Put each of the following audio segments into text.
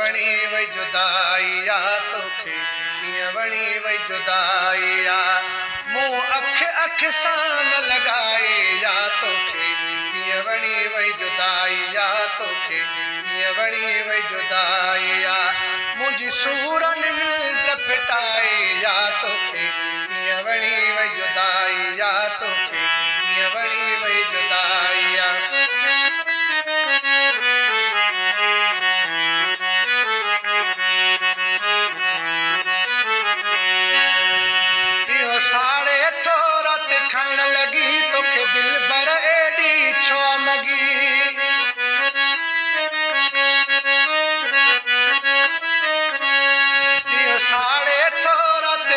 वणी वई जुदाई आ तोखे कीअं वणी वई जुदाई आ मूं अख सां न लॻाए या तोखे कीअं वणी वई जुदाई आ तोखे कीअं वणी वई जुदाई आ मुंहिंजी सूरनि निंड फिटाए या तोखे कीअं वणी वई जुदाई आ तोखे कीअं वणी वई जुदाई आ खाइण लॻी तोखे दिल भर एॾी छो मगी ॾींहुं साढ़े थोरत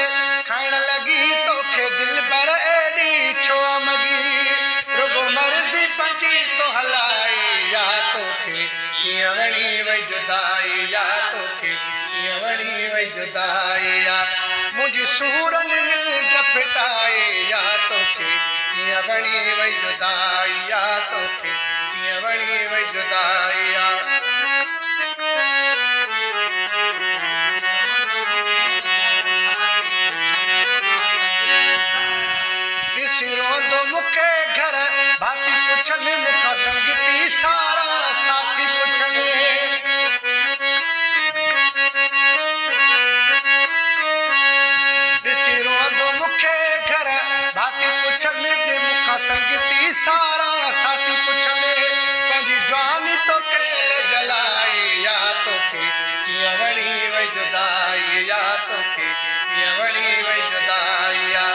खाइण लॻी तोखे दिल भर एॾी छो मगी रुगो मर्ज़ी पंहिंजी तो हलाए या तोखे कीअं वणी वई जुदाई या तोखे कीअं वणी वई जुदाई आ मुंहिंजी सूरनि निंड फिटाए या तोखे कीअं वणी वई जुदाई आ तोखे कीअं वणी वई जुदाई आ ॾिसी रोंदो मूंखे घर भाती पुछनि मूंखां संगती सारा साथी पुछनि संगती सारा साथी पुछने पंहिंजी जान तो केल जलाए या तोखे कीअं वणी वई जुदाई या तोखे कीअं वणी वई जुदाई आ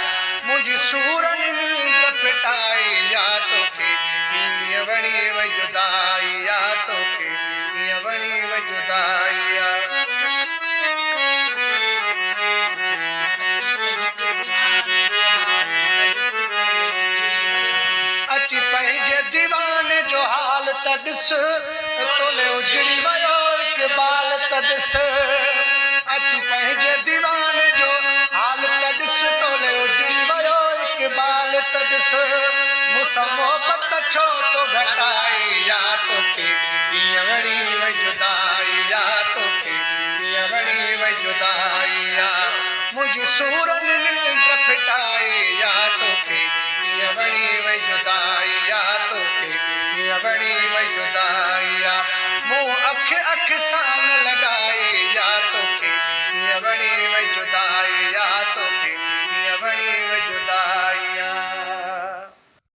मुंहिंजी सूरनि निंड फिटाए या तोखे कीअं वणी वई जुदाई या तोखे कीअं वणी वई जुदाई आ अची पंहिंजे दीवाने जो हाल त ॾिस तोले उजड़ी वियो इक़बाल त ॾिस अची पंहिंजे दीवाने जो हाल त ॾिस तोले उजड़ी वियो इक़बाल त ॾिस मूंसां मोहबत छो तो घटाए या तोखे कीअं वणी वई जुदाई या तोखे कीअं वणी वई जुदाई आ मुंहिंजी सूरनि निंड फिटाए या तोखे कीअं वणी वई जुदाई आ तोखे कीअं वणी वई जुदाई आ मूं अख सां